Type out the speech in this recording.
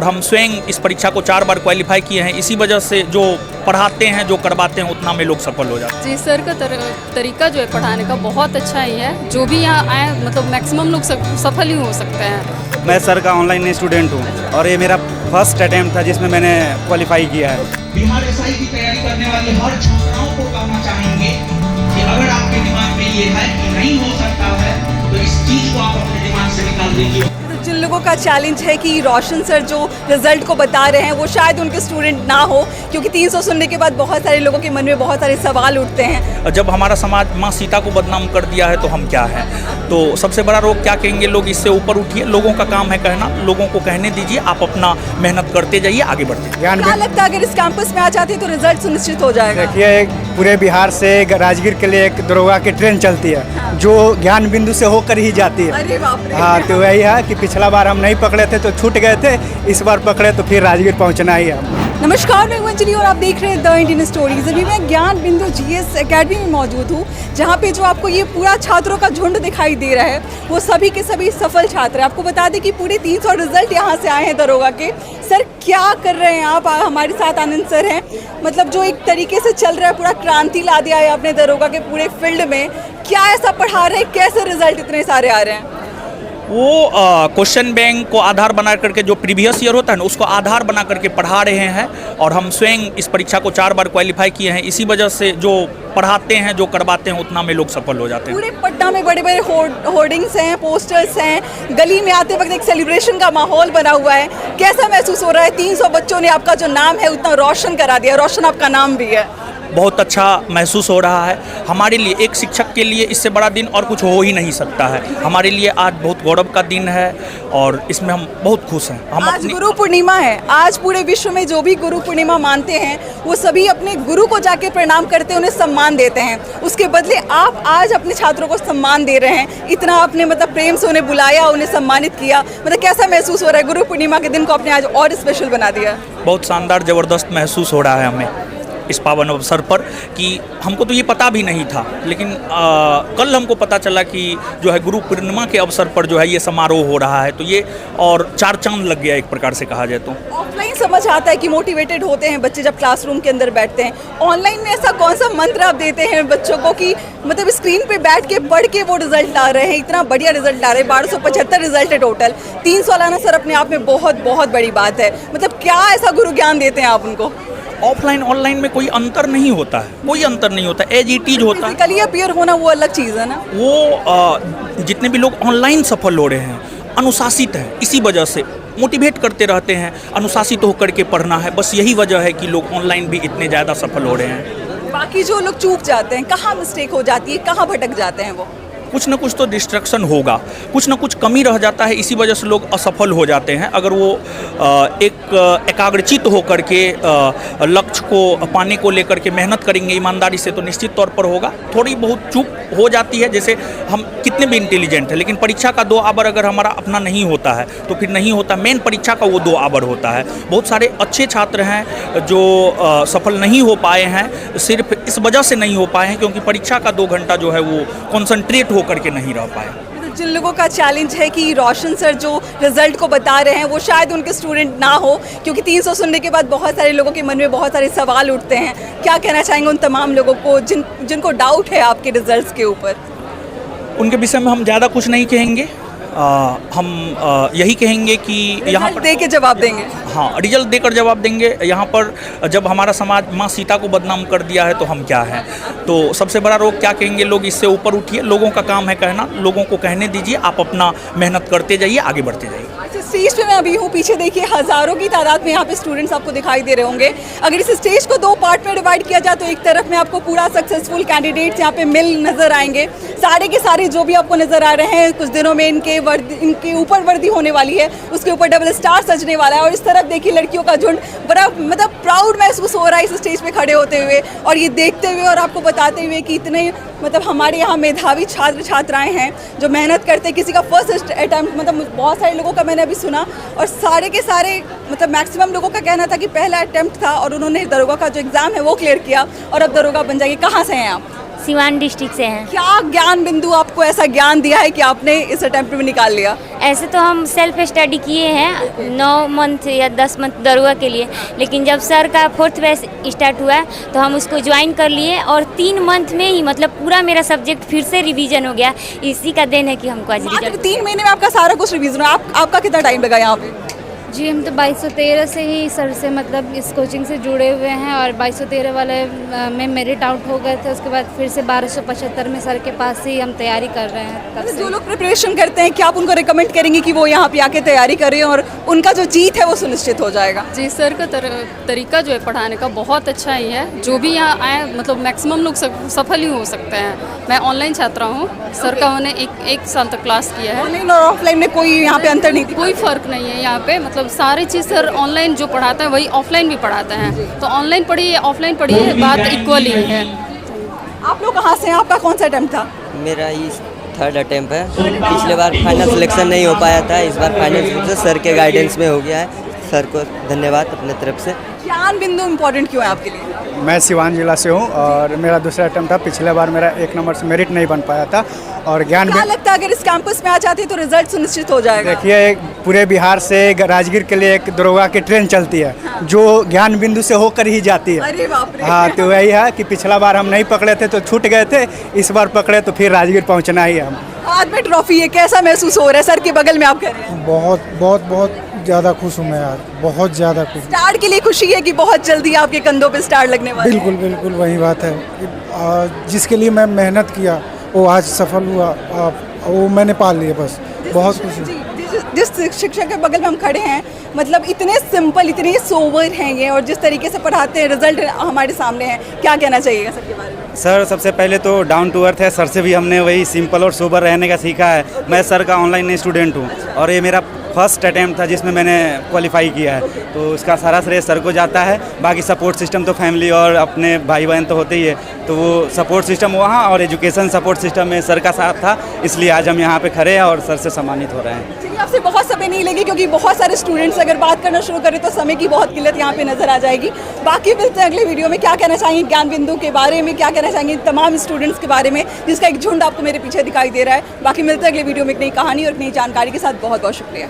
और हम स्वयं इस परीक्षा को 4 बार क्वालिफाई किए हैं। इसी वजह से जो पढ़ाते हैं, जो करवाते हैं, उतना में लोग सफल हो जाते हैं। जी, सर का तरीका जो है पढ़ाने का बहुत अच्छा ही है। जो भी यहाँ आए मतलब मैक्सिमम लोग सफल ही हो सकते हैं। मैं सर का ऑनलाइन स्टूडेंट हूँ और ये मेरा फर्स्ट अटेम्प्ट था जिसमें मैंने क्वालिफाई किया है। बिहार एसआई की तैयारी करने वाली हर छात्राओं को कहना चाहेंगे कि अगर आपके दिमाग में ये है कि नहीं हो सकता है तो इस चीज को आप अपने दिमाग से निकाल दीजिए। जिन लोगों का चैलेंज है कि रोशन सर जो रिजल्ट को बता रहे हैं वो शायद उनके स्टूडेंट ना हो, क्योंकि 300 सुनने के बाद बहुत सारे लोगों के मन में बहुत सारे सवाल उठते हैं। जब हमारा समाज माँ सीता को बदनाम कर दिया है तो हम क्या हैं? तो सबसे बड़ा रोग क्या कहेंगे लोग, इससे ऊपर उठिए। लोगों का काम है कहना, लोगों को कहने दीजिए, आप अपना मेहनत करते जाइए, आगे बढ़ते जाइए। क्या लगता है अगर इस कैंपस में आ जाती है तो रिजल्ट सुनिश्चित हो जाएगा? देखिए, पूरे बिहार से राजगीर के लिए एक दरोगा की ट्रेन चलती है जो ज्ञान बिंदु से होकर ही जाती है। अरे बाप रे। हाँ, तो वही है कि पिछला बार हम नहीं पकड़े थे तो छूट गए थे, इस बार पकड़े तो फिर राजगीर पहुंचना ही है। नमस्कार, मैं अंजलि और आप देख रहे हैं द इंडियन स्टोरीज। अभी मैं ज्ञान बिंदु जीएस एकेडमी में मौजूद हूँ, जहाँ पे जो आपको ये पूरा छात्रों का झुंड दिखाई दे रहा है वो सभी के सभी सफल छात्र हैं। आपको बता दें कि पूरे 300 रिजल्ट यहाँ से आए हैं दरोगा के। सर, क्या कर रहे हैं आप? हमारे साथ आनंद सर हैं। मतलब जो एक तरीके से चल रहा है, पूरा क्रांति ला दिया है आपने दरोगा के पूरे फील्ड में। क्या ऐसा पढ़ा रहे हैं, कैसे रिजल्ट इतने सारे आ रहे हैं? वो क्वेश्चन बैंक को आधार बना करके, जो प्रीवियस ईयर होता है ना, उसको आधार बना करके पढ़ा रहे हैं। और हम स्वयं इस परीक्षा को 4 बार क्वालिफाई किए हैं। इसी वजह से जो पढ़ाते हैं, जो करवाते हैं, उतना में लोग सफल हो जाते हैं। पूरे पटना में बड़े बड़े होर्डिंग्स हैं, पोस्टर्स हैं, गली में आते वक्त एक सेलिब्रेशन का माहौल बना हुआ है। कैसा महसूस हो रहा है? 300 बच्चों ने आपका जो नाम है उतना रोशन करा दिया। रोशन आपका नाम भी है। बहुत अच्छा महसूस हो रहा है। हमारे लिए, एक शिक्षक के लिए इससे बड़ा दिन और कुछ हो ही नहीं सकता है। हमारे लिए आज बहुत गौरव का दिन है और इसमें हम बहुत खुश हैं। हम आज गुरु पूर्णिमा है। आज पूरे विश्व में जो भी गुरु पूर्णिमा मानते हैं वो सभी अपने गुरु को जाके प्रणाम करते हैं, उन्हें सम्मान देते हैं। उसके बदले आप आज अपने छात्रों को सम्मान दे रहे हैं। इतना आपने मतलब प्रेम से उन्हें बुलाया, उन्हें सम्मानित किया। मतलब कैसा महसूस हो रहा है? गुरु पूर्णिमा के दिन को आपने आज और स्पेशल बना दिया। बहुत शानदार, ज़बरदस्त महसूस हो रहा है हमें इस पावन अवसर पर, कि हमको तो ये पता भी नहीं था, लेकिन कल हमको पता चला कि जो है गुरु पूर्णिमा के अवसर पर जो है ये समारोह हो रहा है। तो ये और 4 चांद लग गया एक प्रकार से कहा जाए तो। ऑफलाइन समझ आता है कि मोटिवेटेड होते हैं बच्चे जब क्लासरूम के अंदर बैठते हैं। ऑनलाइन में ऐसा कौन सा मंत्र आप देते हैं बच्चों को कि मतलब स्क्रीन पे बैठ के पढ़ के वो रिजल्ट ला रहे हैं? इतना बढ़िया रिजल्ट ला रहे हैं। 1275 रिजल्ट है टोटल। 300 लाना सर अपने आप में बहुत बहुत बड़ी बात है। मतलब क्या ऐसा गुरु ज्ञान देते हैं आप उनको? ऑफलाइन ऑनलाइन में कोई अंतर नहीं होता है, कोई अंतर नहीं होता, एज इट इज होता है। फिजिकली अपीयर होना वो अलग चीज़ है ना। वो जितने भी लोग ऑनलाइन सफल हो रहे हैं अनुशासित हैं, इसी वजह से मोटिवेट करते रहते हैं। अनुशासित होकर के पढ़ना है, बस यही वजह है कि लोग ऑनलाइन भी इतने ज़्यादा सफल हो रहे हैं। बाकी जो लोग चूक जाते हैं, कहाँ मिस्टेक हो जाती है, कहाँ भटक जाते हैं वो? कुछ ना कुछ तो डिस्ट्रैक्शन होगा, कुछ ना कुछ कमी रह जाता है, इसी वजह से लोग असफल हो जाते हैं। अगर वो एक एकाग्रचित होकर के लक्ष्य को पाने को लेकर के मेहनत करेंगे ईमानदारी से, तो निश्चित तौर पर होगा। थोड़ी बहुत चूक हो जाती है, जैसे हम कितने भी इंटेलिजेंट हैं, लेकिन परीक्षा का 2 आवर अगर हमारा अपना नहीं होता है तो फिर नहीं होता। मेन परीक्षा का वो 2 आवर होता है। बहुत सारे अच्छे छात्र हैं जो सफल नहीं हो पाए हैं, सिर्फ इस वजह से नहीं हो पाए हैं क्योंकि परीक्षा का 2 घंटा जो है वो कॉन्सेंट्रेट करके नहीं रह पाए। जिन लोगों का चैलेंज है कि रोशन सर जो रिजल्ट को बता रहे हैं वो शायद उनके स्टूडेंट ना हो, क्योंकि 300 सुनने के बाद बहुत सारे लोगों के मन में बहुत सारे सवाल उठते हैं। क्या कहना चाहेंगे उन तमाम लोगों को जिनको डाउट है आपके रिजल्ट्स के ऊपर? उनके विषय में हम ज़्यादा कुछ नहीं कहेंगे। हम यही कहेंगे कि यहाँ पर दे के जवाब देंगे। हाँ, रिजल्ट देकर जवाब देंगे। यहाँ पर जब हमारा समाज माँ सीता को बदनाम कर दिया है तो हम क्या हैं? तो सबसे बड़ा रोग क्या कहेंगे लोग, इससे ऊपर उठिए। लोगों का काम है कहना, लोगों को कहने दीजिए, आप अपना मेहनत करते जाइए, आगे बढ़ते जाइए। स्टेज पे मैं अभी हूँ, पीछे देखिए हज़ारों की तादाद में यहाँ पे स्टूडेंट्स आपको दिखाई दे रहे होंगे। अगर इस स्टेज को 2 पार्ट में डिवाइड किया जाए तो एक तरफ में आपको पूरा सक्सेसफुल कैंडिडेट्स यहाँ पे मिल नजर आएंगे। सारे के सारे जो भी आपको नजर आ रहे हैं, कुछ दिनों में इनके ऊपर वर्दी होने वाली है, उसके ऊपर डबल स्टार सजने वाला है। और इस तरफ देखिए लड़कियों का झुंड। बड़ा मतलब प्राउड महसूस हो रहा है इस स्टेज पे खड़े होते हुए और ये देखते हुए और आपको बताते हुए कि इतने मतलब हमारे यहाँ मेधावी छात्र छात्राएं हैं जो मेहनत करते हैं। किसी का फर्स्ट अटैम्प्ट, मतलब बहुत सारे लोगों का मैंने अभी सुना, और सारे के सारे मतलब मैक्सिमम लोगों का कहना था कि पहला अटैम्प्ट था और उन्होंने दरोगा का जो एग्ज़ाम है वो क्लियर किया और अब दरोगा बन जाएंगे। कहाँ से हैं आप? सिवान डिस्ट्रिक्ट से हैं। क्या ज्ञान बिंदु आपको ऐसा ज्ञान दिया है कि आपने इस अटेम्प्ट में निकाल लिया? ऐसे तो हम सेल्फ स्टडी किए हैं 9 मंथ या 10 मंथ दरोगा के लिए, लेकिन जब सर का 4th बैच स्टार्ट हुआ तो हम उसको ज्वाइन कर लिए और 3 मंथ में ही मतलब पूरा मेरा सब्जेक्ट फिर से रिवीजन हो गया। इसी का देन है कि हमको आज मात्र रिजल्ट। 3 महीने में आपका सारा कुछ रिवीजन हुआ। आपका कितना टाइम लगा यहाँ पे? जी हम तो 2213 से ही सर से मतलब इस कोचिंग से जुड़े हुए हैं और 2213 वाले में मेरिट आउट हो गए थे। उसके बाद फिर से 1275 में सर के पास ही हम तैयारी कर रहे हैं तब से। जो लोग प्रिपरेशन करते हैं क्या आप उनको रिकमेंड करेंगे कि वो यहाँ पे आके तैयारी करें और उनका जो जीत है वो सुनिश्चित हो जाएगा? जी सर का तरीका जो है पढ़ाने का बहुत अच्छा ही है। जो भी यहाँ आए मतलब मैक्सिमम लोग सफल ही हो सकते हैं। मैं ऑनलाइन छात्रा हूँ। सर का मैंने एक साल तक क्लास किया है। ऑनलाइन और ऑफलाइन में कोई यहाँ पे अंतर नहीं? कोई फ़र्क नहीं है यहाँ पे। मतलब सारी चीज़ सर ऑनलाइन जो पढ़ाता है वही ऑफलाइन भी पढ़ाते हैं। तो ऑनलाइन पढ़िए ऑफलाइन पढ़िए बात इक्वल ही है। आप लोग कहाँ से हैं? आपका कौन सा अटेम्प्ट था? मेरा ये 3rd अटेम्प्ट है। पिछले बार फाइनल सिलेक्शन नहीं हो पाया था, इस बार फाइनल सिलेक्शन सर के गाइडेंस में हो गया है। सर को धन्यवाद अपने तरफ से। ज्ञान बिंदु इम्पोर्टेंट क्यों है आपके लिए? मैं सिवान जिला से हूँ और मेरा दूसरा अटेम्प्ट था। पिछले बार मेरा 1 नंबर से मेरिट नहीं बन पाया था और ज्ञान क्या लगता है अगर इस कैंपस में आ जाते तो रिजल्ट सुनिश्चित हो जाएगा? देखिए पूरे बिहार से राजगीर के लिए एक दरोगा की ट्रेन चलती है जो ज्ञान बिंदु से होकर ही जाती है। अरे बाप रे। हाँ, तो वही है कि पिछला बार हम नहीं पकड़े थे तो छूट गए थे, इस बार पकड़े तो फिर राजगीर पहुँचना ही है हम। हाथ में ट्रॉफी है, कैसा महसूस हो रहा है? सर के बगल में आप कर रहे हैं। बहुत बहुत बहुत ज़्यादा खुश हूँ मैं यार, बहुत ज़्यादा खुश। स्टार के लिए खुशी है कि बहुत जल्दी आपके कंधों पे स्टार लगने वाला है। बिल्कुल बिल्कुल वही बात है कि जिसके लिए मैं मेहनत किया वो आज सफल हुआ, वो मैंने पा लिया। बस बहुत खुशी। जी, जिस शिक्षक के बगल में हम खड़े हैं मतलब इतने सिंपल इतने सोबर हैं ये और जिस तरीके से पढ़ाते हैं रिजल्ट हमारे सामने है। क्या कहना चाहिएगा सर के बारे में? सर सबसे पहले तो डाउन टू अर्थ है। सर से भी हमने वही सिंपल और सोबर रहने का सीखा है। मैं सर का ऑनलाइन स्टूडेंट हूँ और ये मेरा फर्स्ट अटैम्प्ट था जिसमें मैंने क्वालिफाई किया है, तो उसका सारा श्रेय सर को जाता है। बाकी सपोर्ट सिस्टम तो फैमिली और अपने भाई बहन तो होते ही है, तो वो सपोर्ट सिस्टम वहाँ और एजुकेशन सपोर्ट सिस्टम में सर का साथ था, इसलिए आज हम यहाँ पे खड़े हैं और सर से सम्मानित हो रहे हैं। चलिए आपसे बहुत समय नहीं लगी क्योंकि बहुत सारे स्टूडेंट्स अगर बात करना शुरू करें तो समय की बहुत किल्लत यहाँ पे नजर आ जाएगी। बाकी मिलते हैं अगले वीडियो में। क्या कहना चाहेंगे ज्ञान बिंदु के बारे में, क्या कहना चाहेंगे तमाम स्टूडेंट्स के बारे में जिसका एक झुंड आपको मेरे पीछे दिखाई दे रहा है। बाकी मिलते हैं अगले वीडियो में एक नई कहानी और एक नई जानकारी के साथ। बहुत बहुत शुक्रिया।